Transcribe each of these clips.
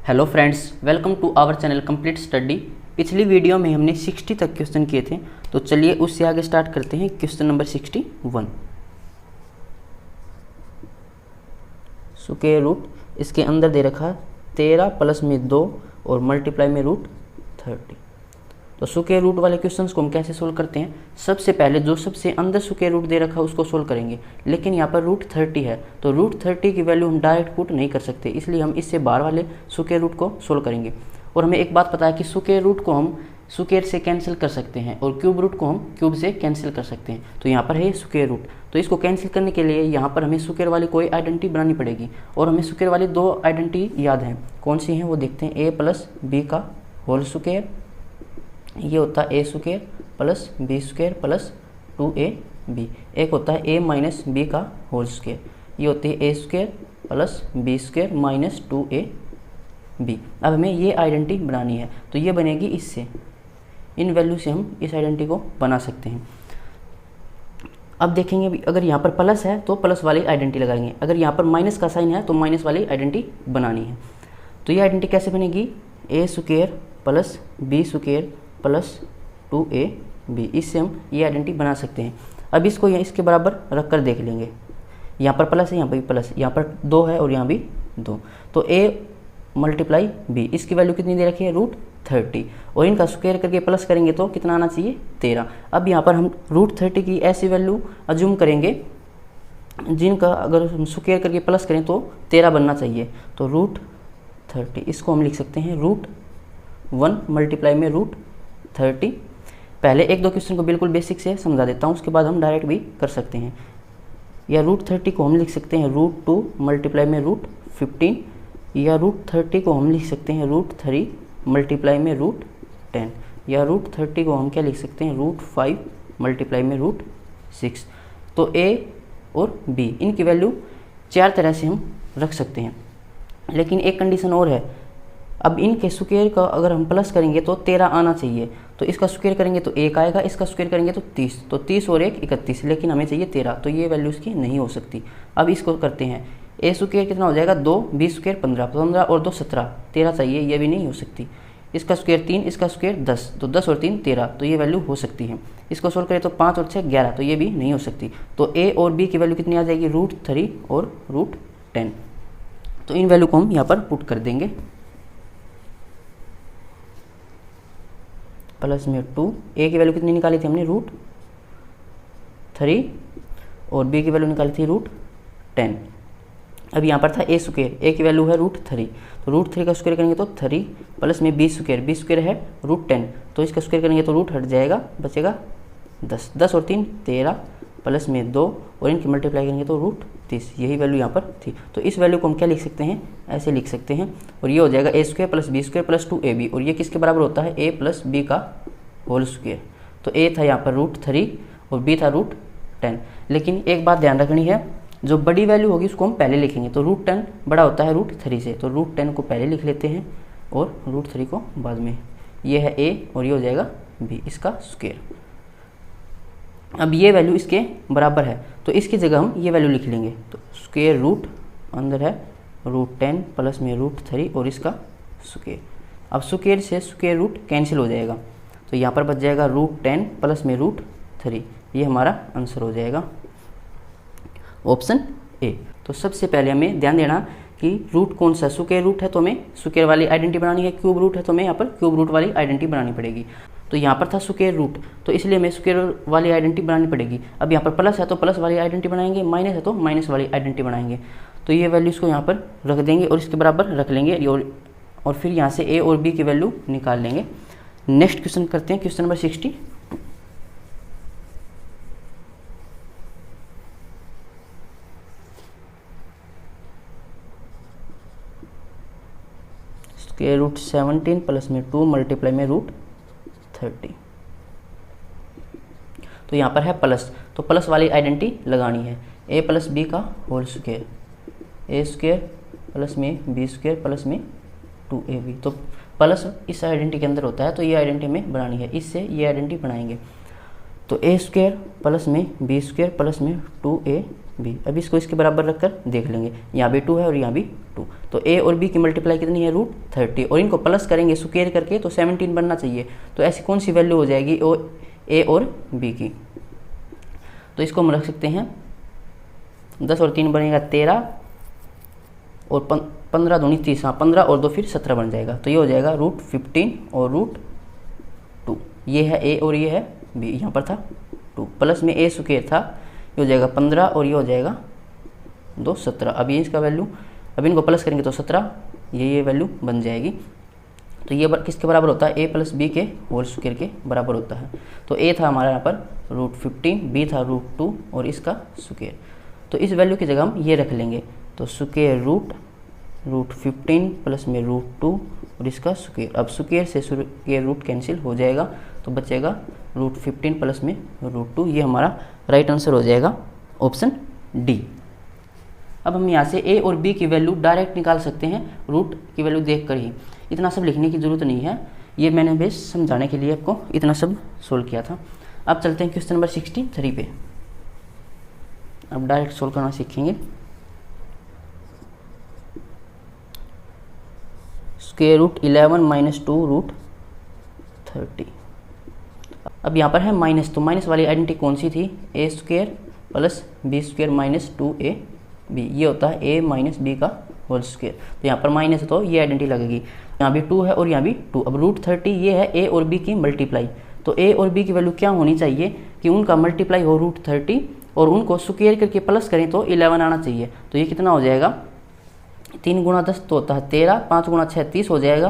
Hello friends, welcome to our channel complete study. पिछली video में हमने 60 तक क्वेश्चन किए थे, तो चलिए उससे आगे स्टार्ट करते हैं। Question number 61। स्क्वायर रूट इसके अंदर दे रखा 13 प्लस में 2 और मल्टीप्लाई में रूट 30। तो स्क्वायर रूट वाले क्वेश्चंस को हम कैसे सोल्व करते हैं? सबसे पहले जो सबसे अंदर स्क्वायर रूट दे रखा है उसको सोल्व करेंगे, लेकिन यहाँ पर रूट 30 है तो रूट 30 की वैल्यू हम डायरेक्ट पुट नहीं कर सकते, इसलिए हम इससे बाहर वाले स्क्वायर रूट को सोल्व करेंगे। और हमें एक बात पता है कि स्क्वायर रूट को हम स्क्वायर से कैंसिल कर सकते हैं और क्यूब रूट को हम क्यूब से कैंसिल कर सकते हैं। तो यहाँ पर है स्क्वायर रूट, तो इसको कैंसिल करने के लिए यहाँ पर हमें स्क्वायर वाली कोई आइडेंटिटी बनानी पड़ेगी। और हमें स्क्वायर वाली दो आइडेंटिटी याद हैं, कौन सी हैं वो देखते हैं। ए प्लस बी का होल स्क्वायर, ये होता है A square plus B square plus 2ab। एक होता है ए माइनस बी का होल स्क्वायर, ये होती है A square plus B square minus 2ab। अब हमें ये आइडेंटिटी बनानी है, तो ये बनेगी इससे, इन वैल्यू से हम इस आइडेंटिटी को बना सकते हैं। अब देखेंगे अगर यहाँ पर प्लस है तो प्लस वाली आइडेंटिटी लगाएंगे, अगर यहाँ पर माइनस का साइन है तो माइनस वाली आइडेंटिटी बनानी है। तो ये आइडेंटिटी कैसे बनेगी? A square plus B square plus 2ab, इससे हम ये आइडेंटिटी बना सकते हैं। अब इसको इसके बराबर रख कर देख लेंगे, यहाँ पर प्लस है, यहाँ पर भी प्लस, यहाँ पर 2 है और यहाँ भी 2, तो a मल्टीप्लाई b, इसकी वैल्यू कितनी दे रखी है? रूट 30, और इनका स्क्वायर करके प्लस करेंगे तो कितना आना चाहिए? 13। अब यहाँ पर हम रूट 30 की ऐसी वैल्यू अज्यूम करेंगे जिनका अगर हम स्क्वायर करके प्लस करें तो 13 बनना चाहिए। तो रूट 30 इसको हम लिख सकते हैं रूट 1 मल्टीप्लाई में रूट 30। पहले एक दो क्वेश्चन को बिल्कुल बेसिक से समझा देता हूँ, उसके बाद हम डायरेक्ट भी कर सकते हैं। या रूट 30 को हम लिख सकते हैं रूट 2 मल्टीप्लाई में रूट 15, या रूट 30 को हम लिख सकते हैं रूट 3 मल्टीप्लाई में रूट 10, या रूट 30 को हम क्या लिख सकते हैं? रूट 5 मल्टीप्लाई में रूट 6। तो a और b इनकी वैल्यू 4 तरह से हम रख सकते हैं, लेकिन एक कंडीशन और है। अब इनके स्क्वायर का अगर हम प्लस करेंगे तो 13 आना चाहिए, तो इसका स्क्वायर करेंगे तो 1 आएगा, इसका स्क्वायर करेंगे तो 30, तो 30 और 1 31, लेकिन हमें चाहिए 13, तो ये वैल्यू इसकी नहीं हो सकती। अब इसको करते हैं, ए स्क्वायर कितना हो जाएगा? 2, बी स्क्वायर 15, 15 और 2 17, 13 चाहिए, ये भी नहीं हो सकती। इसका स्क्वायर 3, इसका स्क्वायर 10, तो 10 और 3 13, तो ये वैल्यू हो सकती है। इसको सोल्व करें तो 5 और 6 11, तो ये भी नहीं हो सकती। तो ए और बी की वैल्यू कितनी आ जाएगी? रूट 3 और रूट 10। तो इन वैल्यू को हम यहाँ पर पुट कर देंगे। प्लस में 2, ए की वैल्यू कितनी निकाली थी हमने? रूट 3, और बी की वैल्यू निकाली थी रूट 10। अब यहाँ पर था ए स्क्वायर, ए की वैल्यू है रूट 3, तो रूट 3 का स्क्वायर करेंगे तो 3 प्लस में बी स्क्वायर है रूट 10, तो इसका स्क्वायर करेंगे तो रूट हट जाएगा, बचेगा 10, 10 और 3 13 प्लस में 2, और इनकी मल्टीप्लाई करेंगे तो रूट 30, यही वैल्यू यहाँ पर थी। तो इस वैल्यू को हम क्या लिख सकते हैं? ऐसे लिख सकते हैं, और ये हो जाएगा A square plus B square plus 2ab, और ये किसके बराबर होता है? ए प्लस बी का होल स्क्वायर। तो ए था यहाँ पर रूट 3 और बी था रूट 10, लेकिन एक बात ध्यान रखनी है, जो बड़ी वैल्यू होगी उसको हम पहले लिखेंगे। तो रूट 10 बड़ा होता है रूट 3 से, तो रूट 10 को पहले लिख लेते हैं और रूट 3 को बाद में। ये है a और ये हो जाएगा b, इसका स्क्वायर। अब ये वैल्यू इसके बराबर है, तो इसकी जगह हम ये वैल्यू लिख लेंगे। तो स्क्वायर रूट अंदर है रूट 10 प्लस में रूट 3 और इसका स्क्वायर। अब स्क्वायर से स्क्वायर रूट कैंसिल हो जाएगा, तो यहाँ पर बच जाएगा रूट 10 प्लस में रूट 3, ये हमारा आंसर हो जाएगा ऑप्शन ए। तो सबसे पहले हमें ध्यान देना कि रूट कौन सा स्क्वायर रूट है, तो हमें स्क्वायर वाली आइडेंटिटी बनानी है। क्यूब रूट है तो हमें यहाँ पर क्यूब रूट वाली आइडेंटिटी बनानी पड़ेगी। तो यहाँ पर था स्क्वायर रूट, तो इसलिए हमें स्क्वायर वाली आइडेंटिटी बनानी पड़ेगी। अब यहाँ पर प्लस है तो प्लस वाली आइडेंटिटी बनाएंगे, माइनस है तो माइनस वाली आइडेंटिटी बनाएंगे। तो ये वैल्यूज़ को यहाँ पर रख देंगे और इसके बराबर रख लेंगे, और फिर यहाँ से ए और बी की वैल्यू निकाल लेंगे। नेक्स्ट क्वेश्चन करते हैं, question number 60। Square root 17 plus में 2 मल्टीप्लाई में रूट 30। तो यहाँ पर है प्लस, तो प्लस वाली आइडेंटिटी लगानी है। ए प्लस बी का होल स्क्वायर, ए स्क्वायर प्लस में बी स्क्वायर प्लस में 2ab। तो प्लस इस आइडेंटिटी के अंदर होता है, तो ये आइडेंटिटी हमें बनानी है, इससे ये आइडेंटिटी बनाएंगे। तो ए स्क्वायर प्लस में बी स्क्वायर प्लस में 2ab बी। अब इसको इसके बराबर रखकर देख लेंगे, यहाँ भी 2 है और यहाँ भी 2, तो ए और बी की मल्टीप्लाई कितनी है √30, और इनको प्लस करेंगे स्क्वायर करके तो 17 बनना चाहिए। तो ऐसी कौन सी वैल्यू हो जाएगी ए और बी की, तो इसको हम रख सकते हैं 10 और 3 बनेगा 13 और 15 दूनी 30, हाँ 15 और 2 फिर 17 बन जाएगा। तो ये हो जाएगा √15 और √2, ये है ए और ये है बी, यहाँ पर था 2 प्लस में ए स्क्वायर था, ये हो जाएगा 15 और ये हो जाएगा 2 17। अब ये इसका वैल्यू, अब इनको प्लस करेंगे तो 17, ये वैल्यू बन जाएगी। तो ये किसके बराबर होता है, ए प्लस बी के होल स्क्वायर के बराबर होता है। तो ए था हमारा यहाँ पर √15, बी था √2 और इसका स्क्वायर। तो इस वैल्यू की जगह हम ये रख लेंगे, तो स्क्वायर √15 प्लस में √2 और इसका स्क्वायर। अब स्क्वायर से स्क्वायर रूट कैंसिल हो जाएगा, तो बचेगा √15 प्लस में √2, ये हमारा राइट आंसर हो जाएगा ऑप्शन डी। अब हम यहाँ से ए और बी की वैल्यू डायरेक्ट निकाल सकते हैं रूट की वैल्यू देखकर ही, इतना सब लिखने की ज़रूरत नहीं है, ये मैंने बस समझाने के लिए आपको इतना सब सोल्व किया था। अब चलते हैं क्वेश्चन नंबर 63 पे, अब डायरेक्ट सोल्व करना सीखेंगे। √11 - 2 √30। अब यहाँ पर है माइनस, तो माइनस वाली आइडेंटिटी कौन सी थी, a² plus b² minus 2ab, ये होता है a माइनस b का होल स्क्वायर। तो यहाँ पर माइनस है तो ये आइडेंटिटी लगेगी, यहाँ भी 2 है और यहाँ भी 2। अब √30 ये है a और b की मल्टीप्लाई, तो a और b की वैल्यू क्या होनी चाहिए कि उनका मल्टीप्लाई हो √30 और उनको स्क्वायर करके प्लस करें तो 11 आना चाहिए। तो ये कितना हो जाएगा, 3 गुणा 10 तो होता है 13, 5 गुणा 6 30 हो जाएगा,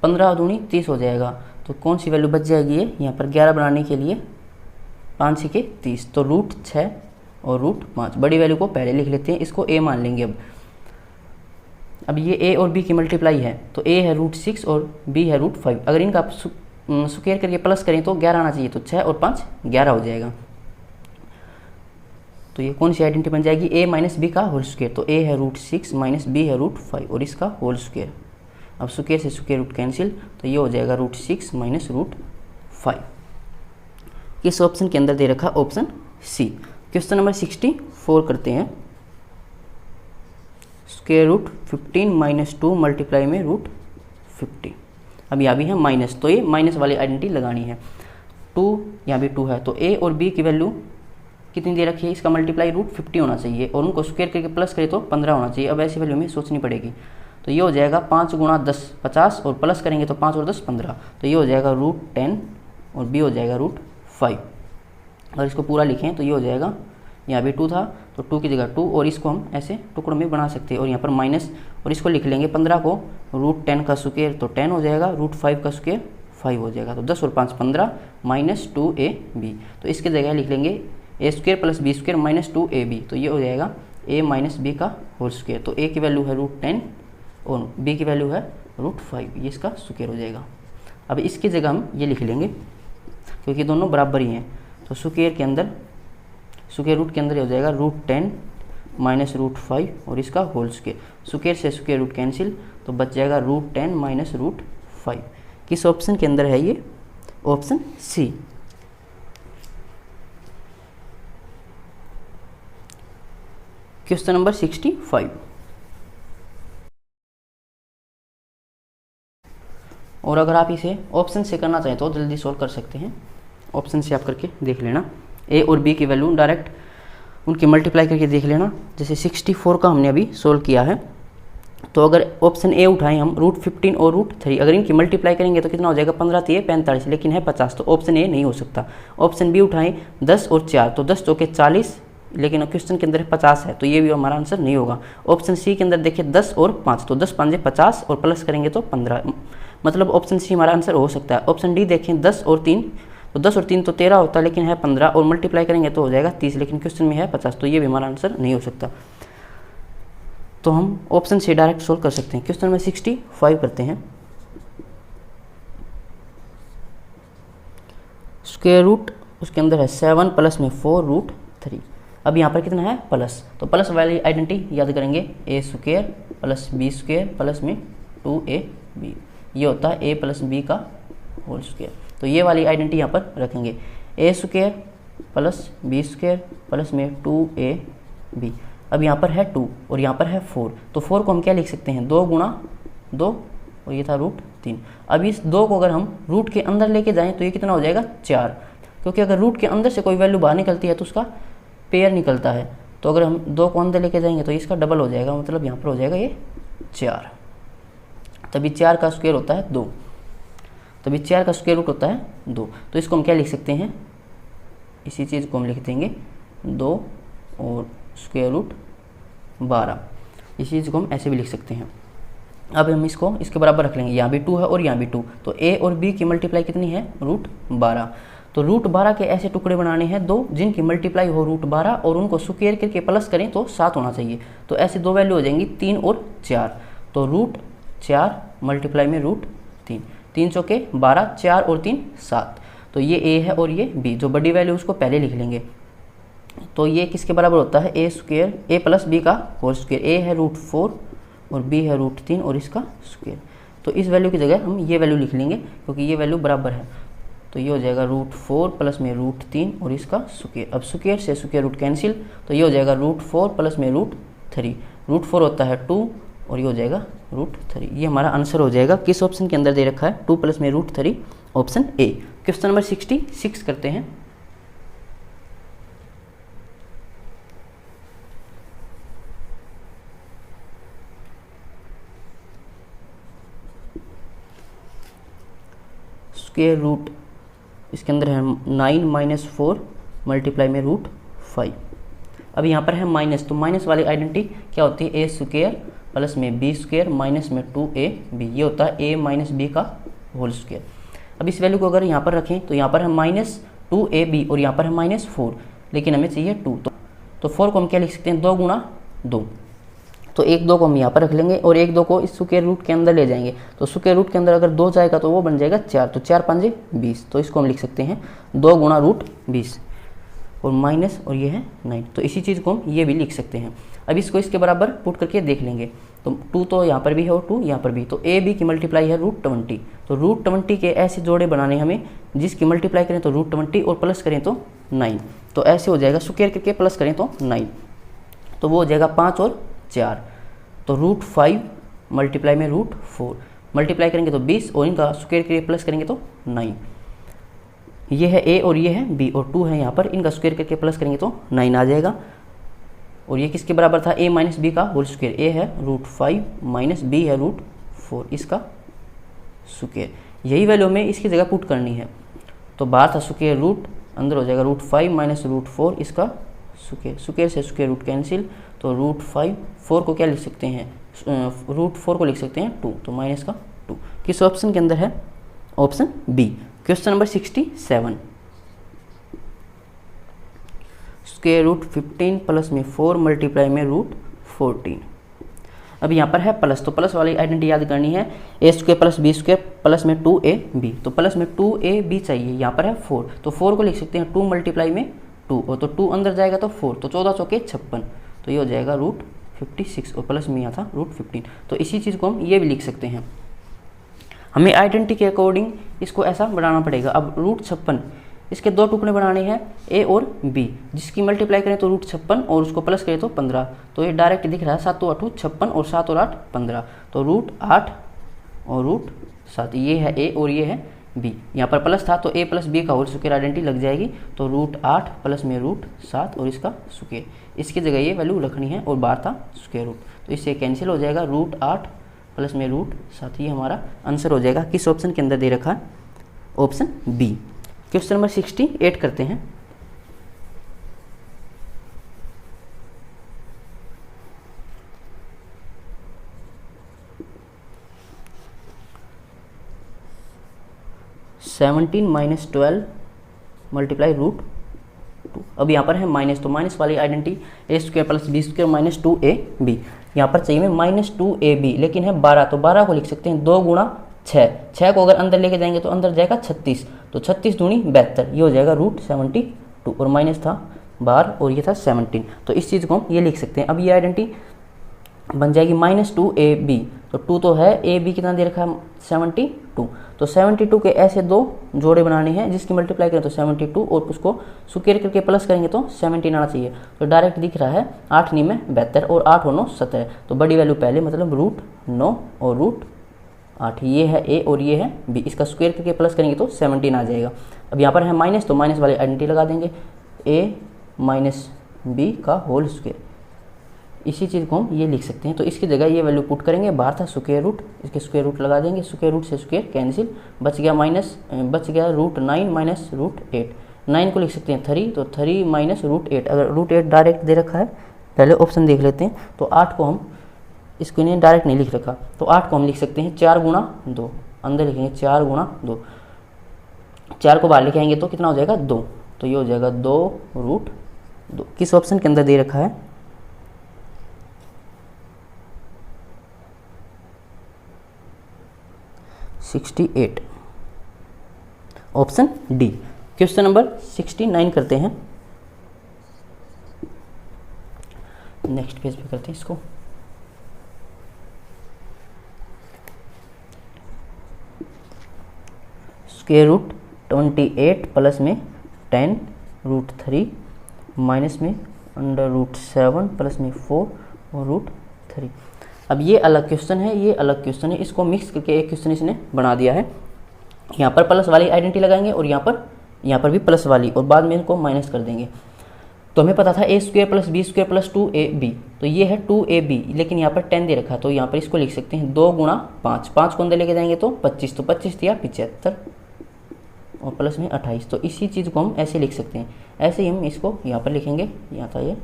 15 दूनी 30 हो जाएगा। तो कौन सी वैल्यू बच जाएगी, ये यहाँ पर 11 बनाने के लिए 5 6 30, तो √6 और √5, बड़ी वैल्यू को पहले लिख लेते हैं, इसको a मान लेंगे। अब ये a और b की मल्टीप्लाई है, तो a है √6 और b है √5, अगर इनका स्क्वायर करके प्लस करें तो 11 आना चाहिए, तो 6 और 5 11 हो जाएगा। तो ये कौन सी आइडेंटिटी बन जाएगी, a माइनस बी का होल स्क्वायर, तो a है √6 माइनस b है √5 और इसका होल स्क्वायर। अब स्क्वायर से स्क्वायर रूट कैंसिल, तो ये हो जाएगा √6 माइनस √5। किस ऑप्शन के अंदर दे रखा, ऑप्शन सी। क्वेश्चन नंबर 64 करते हैं। √15 - 2 मल्टीप्लाई में √50। अब यहाँ भी है माइनस, तो ये माइनस वाली आइडेंटिटी लगानी है। 2 यहाँ भी 2 है, तो a और b की वैल्यू कितनी दे रखी है, इसका मल्टीप्लाई √50 होना चाहिए और उनको स्क्वायर करके प्लस करें तो 15 होना चाहिए। अब ऐसी वैल्यू में सोचनी पड़ेगी, तो ये हो जाएगा 5 गुणा 10 50 और प्लस करेंगे तो 5 और 10 15, तो ये हो जाएगा √10 और b हो जाएगा √5। अगर इसको पूरा लिखें तो ये हो जाएगा, यहाँ भी 2 था तो 2 की जगह 2 और इसको हम ऐसे टुकड़ों में बना सकते हैं, और यहाँ पर माइनस और इसको लिख लेंगे 15 को √10 का स्क्वायर तो 10 हो जाएगा, √5 का स्क्वायर 5 हो जाएगा, तो 10 और 5 15 माइनस 2ab। तो इसके जगह लिख लेंगे a² plus b² minus 2ab, तो ये हो जाएगा a माइनस b का होल स्क्वायर। तो a की वैल्यू है √10 और b की वैल्यू है √5, ये इसका स्क्वायर हो जाएगा। अब इसकी जगह हम ये लिख लेंगे क्योंकि दोनों बराबर ही हैं, तो स्क्वायर के अंदर स्क्वायर रूट के अंदर हो जाएगा √10 माइनस √5 और इसका होल स्क्वायर। स्क्वायर से स्क्वायर रूट कैंसिल, तो बच जाएगा √10 माइनस √5। किस ऑप्शन के अंदर है ये, ऑप्शन सी। Question number 65। और अगर आप इसे ऑप्शन से करना चाहें तो जल्दी सॉल्व कर सकते हैं, ऑप्शन से आप करके देख लेना। ए और बी की वैल्यू डायरेक्ट उनकी मल्टीप्लाई करके देख लेना। जैसे 64 का हमने अभी सोल्व किया है, तो अगर ऑप्शन ए उठाएं हम √15 और √3, अगर इनकी मल्टीप्लाई करेंगे तो कितना हो जाएगा 15 3 45, लेकिन है 50, तो ऑप्शन ए नहीं हो सकता। ऑप्शन बी उठाएं 10 और 4, तो 10 चौके 40, लेकिन क्वेश्चन के अंदर 50 है, तो ये भी हमारा आंसर नहीं होगा। ऑप्शन सी के अंदर देखिए 10 और 5, तो 10 5 50 और प्लस करेंगे तो 15, मतलब ऑप्शन सी हमारा आंसर हो सकता है। ऑप्शन डी देखें 10 और 3, तो 10 और 3 तो 13 होता है, लेकिन है 15 और मल्टीप्लाई करेंगे तो हो जाएगा 30, लेकिन क्वेश्चन में है 50, तो ये भी हमारा आंसर नहीं हो सकता। तो हम ऑप्शन से डायरेक्ट सोल्व कर सकते हैं। क्वेश्चन नंबर 65 करते हैं। स्क्वायर रूट उसके अंदर है 7 प्लस में 4 √3। अब यहाँ पर कितना है प्लस, तो प्लस वाली आइडेंटिटी याद करेंगे, a² प्लस b² प्लस में 2ab, ये होता है a प्लस b का होल स्क्वायर। तो ये वाली आइडेंटिटी यहाँ पर रखेंगे, a² प्लस b² प्लस में 2ab बी। अब यहाँ पर है 2 और यहाँ पर है 4, तो 4 को हम क्या लिख सकते हैं, 2 गुणा 2 और ये था √3। अब इस 2 को अगर हम रूट के अंदर लेके जाएं तो ये कितना हो जाएगा 4, क्योंकि अगर रूट के अंदर से कोई वैल्यू बाहर निकलती है तो उसका पेयर निकलता है। तो अगर हम 2 को अंदर लेके जाएंगे तो इसका डबल हो जाएगा, मतलब यहाँ पर हो जाएगा ये 4। तभी 4 का स्क्वायर होता है 2, तभी 4 का स्क्वायर रूट होता है 2। तो इसको हम क्या लिख सकते हैं, इसी चीज़ को हम लिख देंगे 2 और स्क्वायर रूट 12। इसी चीज़ को हम ऐसे भी लिख सकते हैं। अब हम इसको इसके बराबर रख लेंगे, यहाँ भी 2 है और यहाँ भी 2, तो a और b की मल्टीप्लाई कितनी है, √12। तो √12 के ऐसे टुकड़े बनाने हैं 2 जिनकी मल्टीप्लाई हो √12 और उनको स्क्वायर करके प्लस करें तो 7 होना चाहिए। तो ऐसे 2 वैल्यू हो जाएंगी 3 और 4। तो √4 मल्टीप्लाई में √3, 3 चौके 12, 4 और 3 7। तो ये a है और ये b, जो बड़ी वैल्यू उसको पहले लिख लेंगे। तो ये किसके बराबर होता है, a square a plus b का होल स्क्वायर। a है √4 और b है √3 और इसका स्क्वायर। तो इस वैल्यू की जगह हम ये वैल्यू लिख लेंगे क्योंकि ये वैल्यू बराबर है। तो ये हो जाएगा √4 प्लस में √3 और इसका स्क्वायर। अब स्क्वायर से स्क्वायर रूट कैंसिल, तो ये हो जाएगा √4 प्लस में √3। √4 होता है 2 और ये हो जाएगा √3। ये हमारा आंसर हो जाएगा। किस ऑप्शन के अंदर दे रखा है, 2 प्लस में √3, ऑप्शन ए। क्वेश्चन नंबर 66 करते हैं। स्क्वायर रूट इसके अंदर है 9 - 4 मल्टीप्लाई में √5। अब यहाँ पर है माइनस, तो माइनस वाली आइडेंटिटी क्या होती है, a स्क्वायर प्लस में b स्क्वायर माइनस में 2ab। ये होता है a माइनस b का होल स्क्वायर। अब इस वैल्यू को अगर यहाँ पर रखें तो यहाँ पर है -2ab और यहाँ पर है -4, लेकिन हमें चाहिए 2। तो 4 को हम क्या लिख सकते हैं, 2 गुणा 2। तो 1 2 को हम यहाँ पर रख लेंगे और 1 2 को इस स्क्वायर रूट के अंदर ले जाएंगे। तो स्क्वायर रूट के अंदर अगर 2 जाएगा तो वो बन जाएगा 4, तो 4 5 20। तो इसको हम लिख सकते हैं 2 गुणा √20 और माइनस और ये है 9। तो इसी चीज़ को हम ये भी लिख सकते हैं। अब इसको इसके बराबर पुट करके देख लेंगे। तो 2 तो यहाँ पर भी है और 2 यहाँ पर भी। तो a b की मल्टीप्लाई है √20। तो √20 के ऐसे जोड़े बनाने हमें जिसकी मल्टीप्लाई करें तो √20 और प्लस करें तो 9। तो ऐसे हो जाएगा, स्क्वायर करके प्लस करें तो 9, तो वो हो जाएगा 5 और 4। तो √5 मल्टीप्लाई में √4 मल्टीप्लाई करेंगे तो 20 और इनका स्क्वायर करके प्लस करेंगे तो 9। ये है a और ये है b और 2 है यहाँ पर, इनका स्क्वायर करके प्लस करेंगे तो 9 आ जाएगा। और ये किसके बराबर था, a माइनस b का होल स्क्वायर। a है √5 माइनस b है √4, इसका स्क्वायर। यही वैल्यू हमें इसकी जगह पुट करनी है। तो बाहर था स्क्वायर रूट, अंदर हो जाएगा √5 माइनस √4 इसका स्क्वायर। स्क्वायर से स्क्वायर रूट कैंसिल, तो √5, 4 को क्या लिख सकते हैं, √4 को लिख सकते हैं 2, तो माइनस का 2। किस ऑप्शन के अंदर है, option B. Question number 67। Square root 15 plus में 4 मल्टीप्लाई में √14। अब यहाँ पर है प्लस, तो प्लस वाली आइडेंटिटी याद करनी है, a square plus b square plus में 2ab। तो प्लस में 2ab चाहिए, यहाँ पर है 4, तो 4 को लिख सकते हैं 2 मल्टीप्लाई में 2, और तो 2 अंदर जाएगा तो 4, तो 14 चौके 56, तो ये हो जाएगा √56 और प्लस में यहाँ था √15। तो इसी चीज़ को हम ये भी लिख सकते हैं। हमें आइडेंटिटी के अकॉर्डिंग इसको ऐसा बढ़ाना पड़ेगा। अब √56 इसके 2 टुकड़े बनाने हैं, a और b, जिसकी मल्टीप्लाई करें तो √56 और उसको प्लस करें तो 15। तो ये डायरेक्ट दिख रहा है 7 × 8 = 56 और 7 और 8 15, तो √8 और √7, ये है a और ये है b। यहाँ पर प्लस था तो a प्लस b का होल स्क्वायर आइडेंटिटी लग जाएगी, तो √8 प्लस में √7 और इसका स्क्वायर। इसकी जगह ये वैल्यू रखनी है और बाहर था स्क्वायर रूट, तो इससे कैंसिल हो जाएगा, √8 प्लस में √7। ये हमारा आंसर हो जाएगा। किस ऑप्शन के अंदर दे रखा है, ऑप्शन बी। क्वेश्चन नंबर 68 करते हैं। -12 मल्टीप्लाई √2। अब यहाँ पर है माइनस, तो माइनस वाली identity a square plus b square minus 2ab। यहाँ पर चाहिए हमें -2ab, लेकिन है 12, तो 12 को लिख सकते हैं 2 गुणा 6। 6 को अगर अंदर लेके जाएंगे तो अंदर जाएगा 36, तो 36 दूनी 72, ये हो जाएगा √72 और माइनस था बाहर और ये था 17। तो इस चीज़ को हम ये लिख सकते हैं। अब ये आइडेंटिटी बन जाएगी -2ab। तो 2 तो है, ab कितना दे रखा है 72। तो 72 के ऐसे दो जोड़े बनाने हैं जिसकी मल्टीप्लाई करें तो 72 और उसको स्क्वायर करके प्लस करेंगे तो 17 आना चाहिए। तो डायरेक्ट दिख रहा है 8 9 में 72 और 8 और 9 17। तो बड़ी वैल्यू पहले मतलब √9 और √8, ये है a और ये है b। इसका स्क्वायर करके प्लस करेंगे तो 17 आ जाएगा। अब यहाँ पर है माइनस, तो माइनस वाले आइडेंटिटी लगा देंगे, a - b का होल स्क्वायर। इसी चीज़ को हम ये लिख सकते हैं। तो इसकी जगह ये वैल्यू पुट करेंगे, बाहर था स्क्वायर रूट, इसके स्क्वायर रूट लगा देंगे, स्क्वायर रूट से स्क्वायर कैंसिल, बच गया √9 - √8। 9 को लिख सकते हैं 3, तो 3 - √8। अगर √8 डायरेक्ट दे रखा है, पहले ऑप्शन देख लेते हैं। तो 8 को हम, इसको नहीं डायरेक्ट नहीं लिख रखा, तो 8 को हम लिख सकते हैं 4 × 2, अंदर लिखेंगे 4 × 2। 4 को बाहर लिख आएंगे तो कितना हो जाएगा 2, तो ये हो जाएगा 2√2। किस ऑप्शन के अंदर दे रखा है 68, ऑप्शन डी। क्वेश्चन नंबर 69 करते हैं, नेक्स्ट पेज पे करते हैं इसको। √28 प्लस में 10√3 माइनस में √7 प्लस में 4 और √3। अब ये अलग क्वेश्चन है, ये अलग क्वेश्चन है, इसको मिक्स करके एक क्वेश्चन इसने बना दिया है। यहाँ पर प्लस वाली आइडेंटिटी लगाएंगे और यहाँ पर भी प्लस वाली, और बाद में इनको माइनस कर देंगे। तो हमें पता था a² + b² + 2ab, तो ये है 2ab, लेकिन यहाँ पर 10 दे रखा, तो यहाँ पर इसको लिख सकते हैं 2 × 5। 5 को अंदर लेके जाएंगे तो 25, तो 25 दिया 75 और प्लस में 28। तो इसी चीज़ को हम ऐसे लिख सकते हैं। ऐसे ही हम इसको यहाँ पर लिखेंगे, यहाँ था ये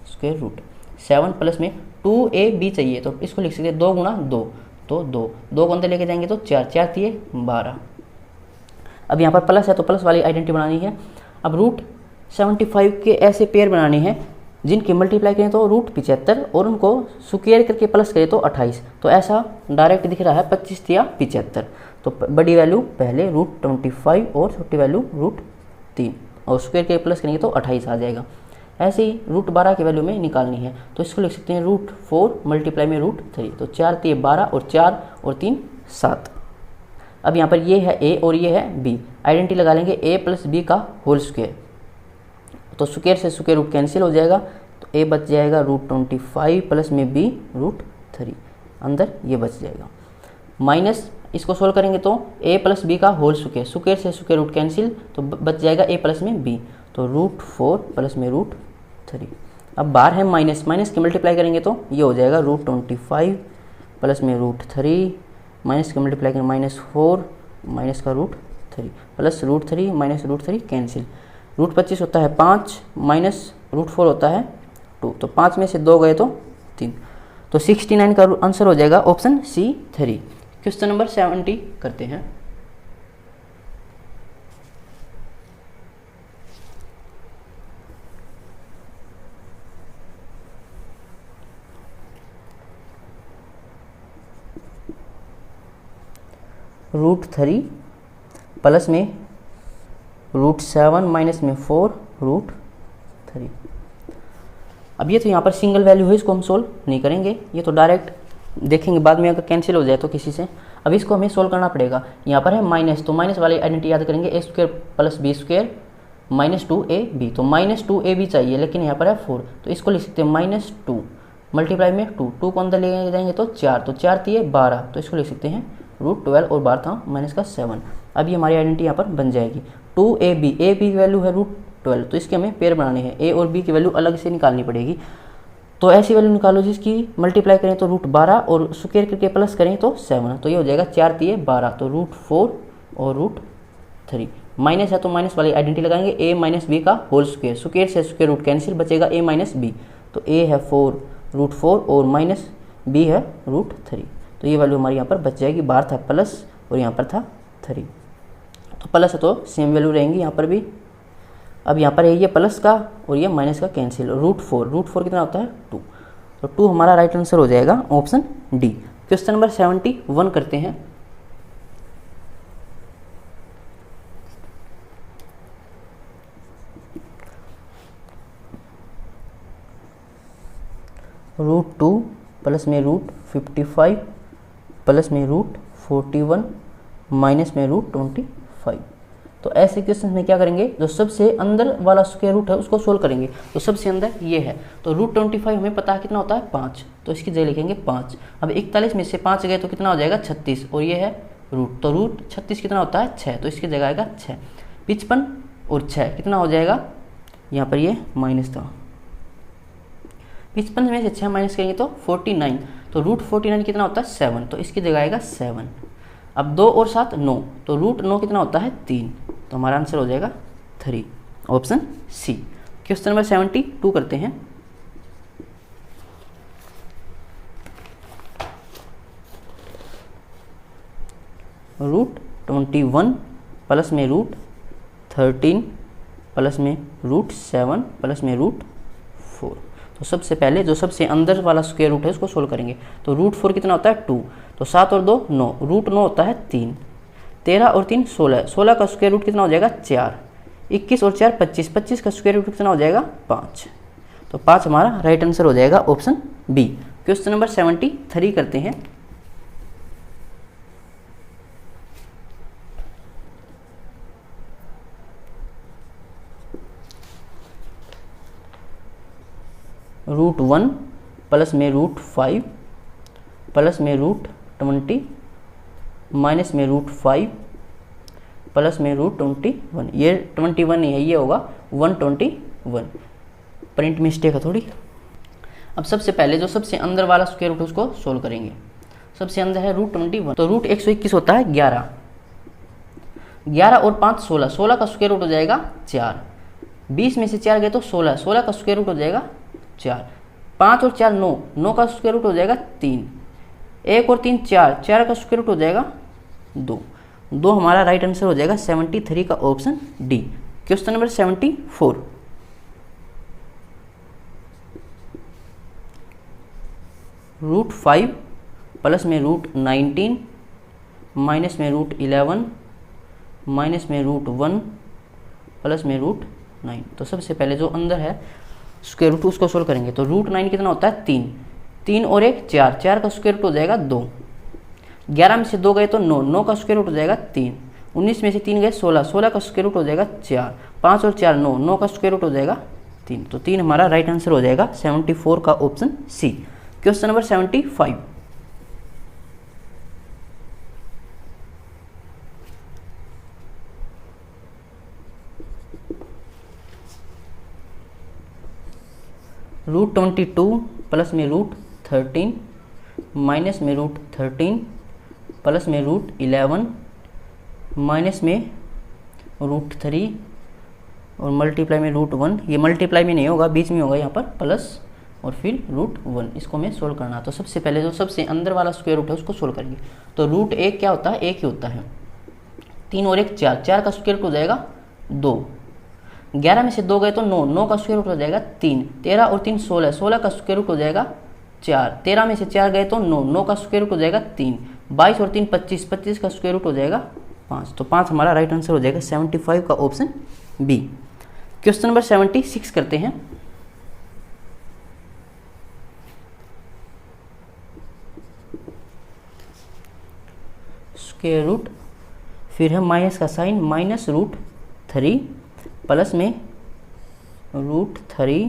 स्क्वायर रूट 7 प्लस में 2ab चाहिए, तो इसको लिख सकते हैं 2 × 2, तो 2 को अंदर लेके जाएंगे तो 4, 4 दिए 12। अब यहाँ पर प्लस है तो प्लस वाली आइडेंटिटी बनानी है। अब √75 के ऐसे पेयर बनाने हैं जिनकी मल्टीप्लाई करें तो √75 और उनको स्क्वायर करके प्लस करें तो 28। तो ऐसा डायरेक्ट दिख रहा है 25 या 75। तो बड़ी वैल्यू पहले √25 और छोटी वैल्यू √3, और स्क्वायर के प्लस करेंगे तो 28 आ जाएगा। ऐसे ही √12 की वैल्यू में निकालनी है, तो इसको लिख सकते हैं √4 मल्टीप्लाई में √3, तो 4 3 12 और 4 और 3 7। अब यहाँ पर ये है a और ये है b, आइडेंटिटी लगा लेंगे a + b का होल स्क्वायर। तो स्क्वायर से स्क्वायर रूट कैंसिल हो जाएगा, तो a बच जाएगा √25 प्लस में b √3, अंदर ये बच जाएगा। माइनस इसको सोल्व करेंगे तो a + b का होल स्क्वायर, स्क्वायर से स्क्वायर रूट कैंसिल, तो बच जाएगा a प्लस में b, तो √4 प्लस में √3। अब बाहर है माइनस, माइनस की मल्टीप्लाई करेंगे तो ये हो जाएगा √25 प्लस में √3, माइनस की मल्टीप्लाई करेंगे -4 माइनस का √3 प्लस √3 माइनस √3 कैंसिल। √25 होता है 5 माइनस √4 होता है 2, तो 5 में से 2 गए तो 3, तो 69 का आंसर हो जाएगा ऑप्शन C3। क्वेश्चन नंबर 70 करते हैं। √3 प्लस में √7 माइनस में 4 √3। अब ये तो यहाँ पर सिंगल वैल्यू है, इसको हम सोल्व नहीं करेंगे, ये तो डायरेक्ट देखेंगे बाद में अगर कैंसिल हो जाए तो किसी से। अब इसको हमें सोल्व करना पड़ेगा। यहाँ पर है माइनस, तो माइनस वाली आइडेंटिटी याद करेंगे, a² + b² -2ab, तो -2ab चाहिए, लेकिन यहाँ पर है 4, तो इसको लिख सकते हैं -2 मल्टीप्लाई में 2 को अंदर ले जाएंगे तो 4, तो 4 3 12, तो इसको लिख सकते हैं √12 और 12 था माइनस का 7। अब ये हमारी आइडेंटिटी यहाँ पर बन जाएगी। 2ab, a b की वैल्यू है √12, तो इसके हमें पेयर बनाने हैं, a और b की वैल्यू अलग से निकालनी पड़ेगी। तो ऐसी वैल्यू निकालो जिसकी मल्टीप्लाई करें तो √12 और स्क्वायर करके प्लस करें तो 7, तो ये हो जाएगा 4 3 12, तो √4 और √3। माइनस है तो माइनस वाली आइडेंटिटी लगाएंगे, a - b का होल स्क्वायर, स्क्वायर से स्क्वायर रूट कैंसिल, बचेगा a - b, तो a है 4 √4 और माइनस b है √3, तो ये वैल्यू हमारी यहाँ पर बच जाएगी। बाहर था प्लस और यहाँ पर था 3, तो प्लस है तो सेम वैल्यू रहेंगी यहाँ पर भी। अब यहाँ पर है ये प्लस का और ये माइनस का कैंसिल, √4 कितना होता है 2, तो 2 हमारा राइट आंसर हो जाएगा ऑप्शन डी। क्वेश्चन नंबर 71 करते हैं। √2 प्लस में रूट 55 प्लस में रूट 41 माइनस में रूट 25। तो ऐसे क्वेश्चन में क्या करेंगे, जो सबसे अंदर वाला स्क्वायर रूट है उसको सोल्व करेंगे। तो सबसे अंदर ये है, तो रूट 25 हमें पता है कितना होता है 5, तो इसकी जगह लिखेंगे 5। अब 41 में से 5 गए तो कितना हो जाएगा 36, और ये है रूट, तो रूट 36 कितना होता है 6, तो इसकी जगह आएगा 6। 55 और 6 कितना हो जाएगा, यहाँ पर ये माइनस था, 55 में से 6 माइनस करेंगे तो 49, तो रूट 49 कितना होता है 7, तो इसकी जगह आएगा 7। अब 2 और 7 9, तो रूट 9 कितना होता है 3, तो हमारा आंसर हो जाएगा 3, ऑप्शन सी। क्वेश्चन नंबर 72 करते हैं। रूट 21 प्लस में रूट 13 प्लस में रूट 7 प्लस में रूट 4। तो सबसे पहले जो सबसे अंदर वाला स्क्वायर रूट है उसको सोल्व करेंगे। तो रूट 4 कितना होता है 2, तो 7 और 2 9, रूट 9 होता है 3, 13 और 3 16, 16 का स्क्वायर रूट कितना हो जाएगा 4, 21 और 4 25, 25 का स्क्वायर रूट कितना हो जाएगा 5। तो 5 हमारा राइट आंसर हो जाएगा ऑप्शन बी। क्वेश्चन नंबर 73 करते हैं। रूट 1 प्लस में रूट 5 प्लस में रूट 20 माइनस में रूट 5 प्लस में रूट 21, ये 21 नहीं है, ये होगा 121, प्रिंट मिस्टेक है थोड़ी। अब सबसे पहले जो सबसे अंदर वाला स्क्वायर रूट है उसको सोल्व करेंगे। सबसे अंदर है रूट 21, तो रूट 121 होता है 11, 11 और 5 16, 16 का स्क्वायर रूट हो जाएगा 4, 20 में से 4 गए तो 16, 16 का स्क्वायर रूट हो जाएगा 4, 5 और 4 9, 9 का स्क्वायर रूट हो जाएगा 3, 1 और 3 4, 4 का स्क्वायर रूट हो जाएगा 2, 2 हमारा राइट आंसर हो जाएगा 73 का option D. Question number 74। Root 5 plus में रूट 19 माइनस में रूट 11 माइनस में रूट 1 प्लस में रूट 9। तो सबसे पहले जो अंदर है स्क्वायर रूट उसको सोल्व करेंगे। तो रूट 9 कितना होता है 3, 3 और 1 4, 4 का स्क्वायर रूट हो जाएगा 2, 11 में से 2 गए तो 9, 9 का स्क्वायर रूट हो जाएगा 3, 19 में से 3 गए 16, 16 का स्क्वायर रूट हो जाएगा 4, 5 और 4 9, 9 का स्क्वायर रूट हो जाएगा 3। तो 3 हमारा राइट आंसर हो जाएगा 74 का option C. Question number 75। Root 22 plus में रूट 13 माइनस में रूट 13 प्लस में रूट 11 माइनस में रूट 3 और मल्टीप्लाई में रूट 1, ये मल्टीप्लाई में नहीं होगा, बीच में होगा यहाँ पर प्लस और फिर रूट 1, इसको हमें सोल्व करना। तो सबसे पहले जो सबसे अंदर वाला स्क्वायर रूट है उसको सोल्व करेंगे। तो रूट 1 क्या होता है 1 ही होता है, 3 और 1 4, 4 का स्क्वायर रूट हो जाएगा 2, 11 में से 2 गए तो 9, 9 का स्क्वायर रूट हो जाएगा 3, 13 और 3 16, 16 का स्क्वायर रूट हो जाएगा 4, 13 में से 4 गए तो 9, 9 का स्क्वायर रूट हो जाएगा 3, 22 और 3 25, 25 का स्क्वायर रूट हो जाएगा 5। तो 5 हमारा राइट आंसर हो जाएगा 75 का ऑप्शन बी। क्वेश्चन नंबर 76 करते हैं। स्क्वायर रूट फिर है माइनस का साइन, माइनस रूट 3 प्लस में रूट 3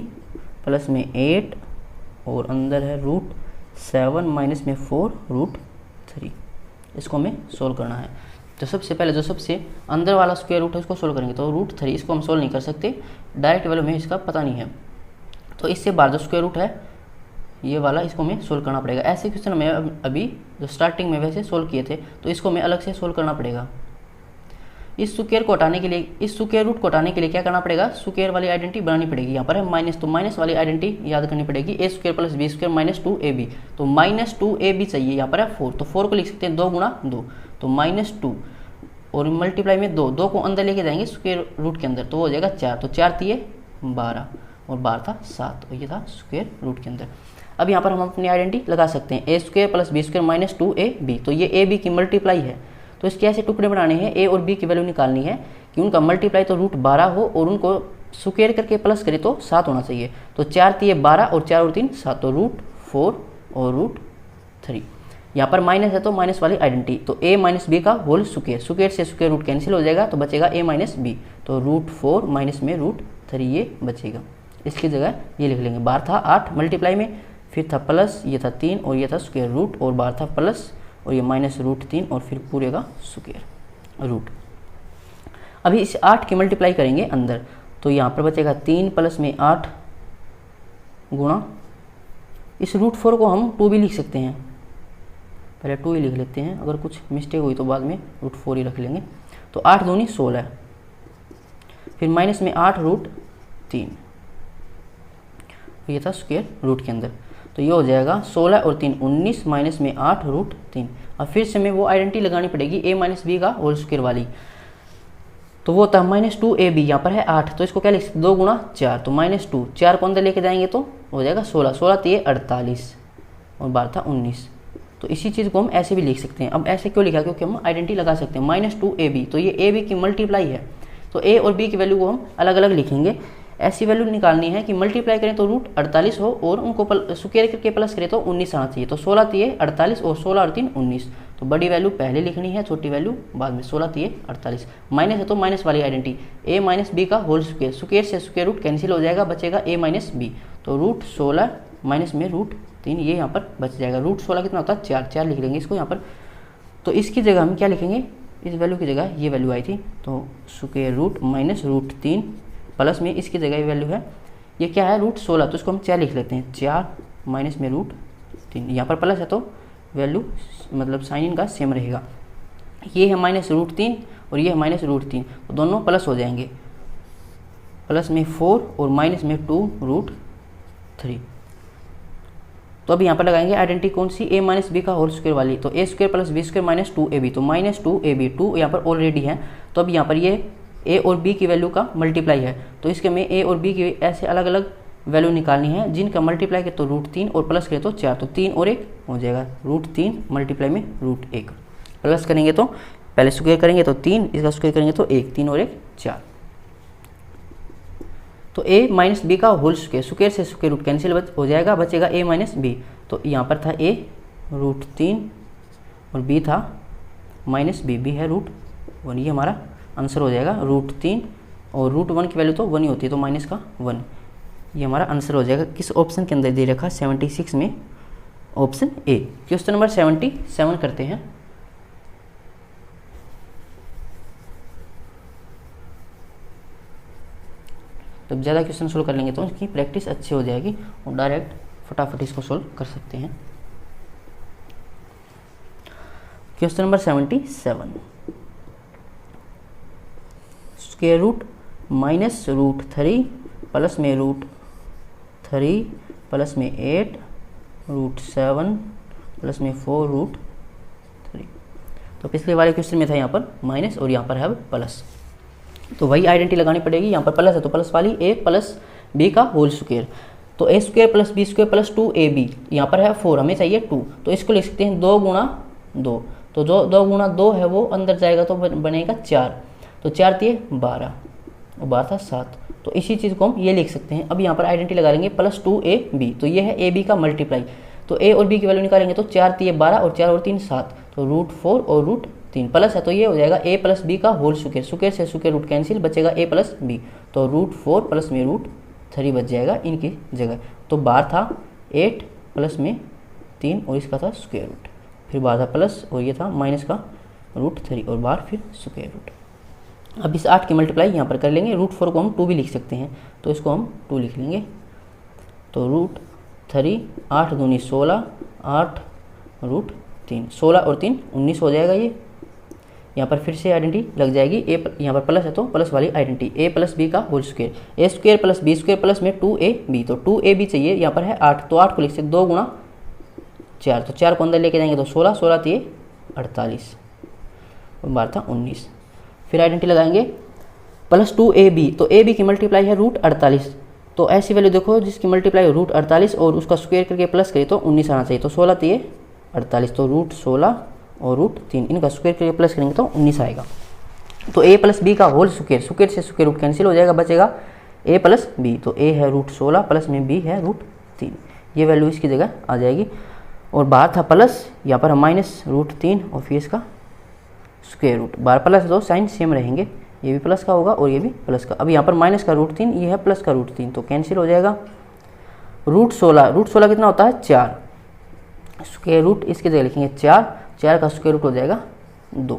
प्लस में 8 और अंदर है रूट 7 माइनस में 4 रूट 3। इसको हमें सोल्व करना है। तो सबसे पहले जो सबसे अंदर वाला स्क्वायर रूट है उसको सोल्व करेंगे। तो रूट 3 इसको हम सोल्व नहीं कर सकते, डायरेक्ट वैल्यू में इसका पता नहीं है, तो इससे बाहर जो स्क्वायर रूट है ये वाला इसको हमें सोल्व करना पड़ेगा। ऐसे क्वेश्चन हमें अभी जो स्टार्टिंग में वैसे सोल्व किए थे, तो इसको हमें अलग से सोल्व करना पड़ेगा। इस स्क्वायर को हटाने के लिए, इस स्क्वायर रूट को हटाने के लिए क्या करना पड़ेगा, स्क्वायर वाली आइडेंटिटी बनानी पड़ेगी। यहाँ पर है माइनस, तो माइनस वाली आइडेंटिटी याद करनी पड़ेगी, A square plus B square minus 2ab। तो माइनस 2ab चाहिए, यहाँ पर है 4, तो 4 को लिख सकते हैं 2 गुणा 2, तो माइनस 2 और मल्टीप्लाई में 2, 2 को अंदर लेके जाएंगे स्क्वायर रूट के अंदर, तो वो हो जाएगा 4, तो 4 तिये 12 और 12 था 7, और ये था स्क्वायर रूट के अंदर। अब यहाँ पर हम अपनी आइडेंटिटी लगा सकते हैं, A square plus B square minus 2ab। तो ये ए बी की मल्टीप्लाई है, तो इसके ऐसे टुकड़े बनाने हैं, ए और बी की वैल्यू निकालनी है कि उनका मल्टीप्लाई तो रूट 12 हो और उनको स्क्वायर करके प्लस करे तो 7 होना चाहिए। तो 4 तिये 12 और 4 और 3 7, तो रूट 4 और रूट 3। यहाँ पर माइनस है तो माइनस वाली आइडेंटिटी, तो a माइनस बी का होल स्क्वायर, स्क्वायर से स्क्वायर रूट कैंसिल हो जाएगा तो बचेगा a माइनस बी, तो रूट 4 माइनस में रूट 3 ये बचेगा। इसकी जगह ये लिख लेंगे, बाहर था 8 मल्टीप्लाई में, फिर था प्लस, ये था 3 और ये था स्क्वायर रूट, और बाहर था प्लस और ये माइनस रूट 3 और फिर पूरे का स्क्वायर रूट। अभी इस 8 की मल्टीप्लाई करेंगे अंदर, तो यहाँ पर बचेगा 3 प्लस में 8 गुणा, इस रूट 4 को हम 2 भी लिख सकते हैं, पहले 2 ही लिख लेते हैं, अगर कुछ मिस्टेक हुई तो बाद में रूट 4 ही रख लेंगे। तो 8 दूनी 16, फिर माइनस में 8 रूट 3, ये था स्क्वायर रूट के अंदर, तो ये हो जाएगा 16 और 3 19 माइनस में 8 रूट 3। अब फिर से हमें वो आइडेंटिटी लगानी पड़ेगी a माइनस बी का होल स्क्वायर वाली, तो वो था -2ab, यहाँ पर है 8, तो इसको क्या लिख सकते 2 गुणा 4, तो -2, 4 को अंदर लेके जाएंगे तो हो जाएगा 16, 16 3 48 और बाहर था 19। तो इसी चीज़ को हम ऐसे भी लिख सकते हैं। अब ऐसे क्यों लिखा, क्योंकि हम आइडेंटिटी लगा सकते हैं -2ab, तो ये ab की मल्टीप्लाई है, तो a और b की वैल्यू को हम अलग अलग लिखेंगे। ऐसी वैल्यू निकालनी है कि मल्टीप्लाई करें तो रूट 48 हो और उनको स्क्वायर करके प्लस करें तो 19 आना चाहिए। तो 16 3 48 और 16 और 3 19, तो बड़ी वैल्यू पहले लिखनी है, छोटी वैल्यू बाद में। 16 3 48, माइनस है तो माइनस वाली आइडेंटिटी a माइनस बी का होल स्क्वायर, स्क्वायर से स्क्वायर रूट कैंसिल हो जाएगा, बचेगा a माइनस बी, तो रूट 16 माइनस में रूट 3 ये यहाँ पर बच जाएगा। रूट 16 कितना होता है 4, 4 लिख लेंगे इसको यहाँ पर। तो इसकी जगह हम क्या लिखेंगे, इस वैल्यू की जगह ये वैल्यू आई थी, तो square root minus root 3 plus में इसकी जगह ये वैल्यू है, ये क्या है रूट 16, तो इसको हम 4 लिख लेते हैं, 4 माइनस में रूट 3, यहाँ पर प्लस है तो वैल्यू मतलब साइन इनका सेम रहेगा। ये है माइनस रूट 3 और ये है माइनस रूट 3, तो दोनों प्लस हो जाएंगे, प्लस में 4 और माइनस में 2 रूट 3। तो अब यहाँ पर लगाएंगे आइडेंटिटी कौन सी, a माइनस बी का होल स्क्वायर वाली, तो a square plus B square minus 2ab, तो माइनस 2ab, 2 यहाँ पर ऑलरेडी है, तो अब यहाँ पर ये a और b की वैल्यू का मल्टीप्लाई है, तो इसके में a और b की ऐसे अलग अलग वैल्यू निकालनी है, जिनका मल्टीप्लाई करें तो रूट 3 और प्लस करें तो 4, तो 3 और 1 हो जाएगा, रूट 3 मल्टीप्लाई में रूट 1, प्लस करेंगे तो पहले स्क्वायर करेंगे तो 3, इसका स्क्वायर करेंगे तो 1, 3 और 1 4। तो a माइनस बी का होल स्क्वायर, स्क्वायर से स्क्वायर रूट कैंसिल हो जाएगा, बचेगा a माइनस बी, तो यहाँ पर था a रूट 3 और b था माइनस b, भी है रूट 1, ये हमारा आंसर हो जाएगा रूट 3, और रूट 1 की वैल्यू तो 1 ही होती है, तो माइनस का 1, ये हमारा आंसर हो जाएगा। किस ऑप्शन के अंदर दे रखा 76 में, ऑप्शन ए। क्वेश्चन नंबर 77 करते हैं। तो ज़्यादा क्वेश्चन सोल्व कर लेंगे तो इसकी प्रैक्टिस अच्छी हो जाएगी और डायरेक्ट फटाफट इसको सोल्व कर सकते हैं। Question number 77, square root minus root 3 plus में रूट 3 प्लस में 8 रूट 7 प्लस में 4 रूट 3। तो पिछले वाले क्वेश्चन में था यहाँ पर माइनस और यहाँ पर है प्लस, तो वही आइडेंटिटी लगानी पड़ेगी। यहाँ पर प्लस है तो प्लस वाली a प्लस b का होल स्क्वायर, तो a square plus b square plus 2ab, यहाँ पर है 4, हमें चाहिए 2, तो इसको लिख सकते हैं 2 गुणा 2, तो जो 2 गुणा 2 है वो अंदर जाएगा तो बनेगा 4, तो 4 3 12 और 12 था 7, तो इसी चीज़ को हम ये लिख सकते हैं। अब यहाँ पर आइडेंटिटी लगा लेंगे प्लस 2ab, तो ये है ab का मल्टीप्लाई, तो a और b की वैल्यू निकालेंगे तो 4 3 12 और 4 और 3 7, तो रूट 4 और रूट 3 प्लस है तो ये हो जाएगा a प्लस बी का होल स्क्वायर, स्क्वायर से स्क्वायर रूट कैंसिल, बचेगा a प्लस बी, तो रूट 4 प्लस में रूट 3 बच जाएगा इनकी जगह। तो बाहर था 8 प्लस में 3 और इसका था स्क्वायर रूट, फिर बाहर था प्लस और ये था माइनस का रूट 3 और बाहर फिर स्क्वायर रूट। अब इस 8 की मल्टीप्लाई यहाँ पर कर लेंगे, रूट 4 को हम 2 भी लिख सकते हैं, तो इसको हम 2 लिख लेंगे, तो रूट 3 8 दूनी 16 8 रूट 3, 16 और 3 19 हो जाएगा। ये यहाँ पर फिर से आइडेंटिटी लग जाएगी, यहाँ पर प्लस है तो प्लस वाली आइडेंटिटी a प्लस बी का whole square, a square plus B square plus में 2ab, तो 2ab चाहिए, यहाँ पर है 8, तो 8 को लिख सकते 2 गुणा 4, तो 4 को अंदर लेके जाएंगे तो 16 16 3 48 और 12 था 19। फिर आइडेंटिटी लगाएंगे प्लस 2ab, तो ab की मल्टीप्लाई है रूट 48, तो ऐसी वैल्यू देखो जिसकी मल्टीप्लाई रूट 48 और उसका स्क्वायर करके प्लस करें तो 19 आना चाहिए, तो 16 3 48, तो रूट 16 और रूट 3 इनका स्क्वायर करके प्लस करेंगे तो 19 आएगा। तो a प्लस बी का होल स्क्वायर, स्क्वायर से स्क्वायर रूट कैंसिल हो जाएगा, बचेगा a प्लस बी, तो a है रूट 16 प्लस में b है रूट 3, ये वैल्यू इसकी जगह आ जाएगी। और बाहर था प्लस, यहाँ पर हम माइनस √3 और फिर इसका स्क्वायर रूट। बाहर प्लस दो साइन सेम रहेंगे, ये भी प्लस का होगा और ये भी प्लस का। अब यहाँ पर माइनस का √3, ये है प्लस का √3, तो कैंसिल हो जाएगा। √16 कितना होता है 4, स्क्वायर रूट इसकी जगह लिखेंगे 4 का स्क्वायर रूट हो जाएगा 2।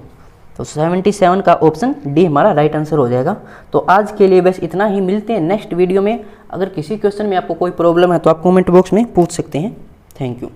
तो 77 का ऑप्शन डी हमारा राइट आंसर हो जाएगा। तो आज के लिए बस इतना ही, मिलते हैं नेक्स्ट वीडियो में। अगर किसी क्वेश्चन में आपको कोई प्रॉब्लम है तो आप कमेंट बॉक्स में पूछ सकते हैं। Thank you.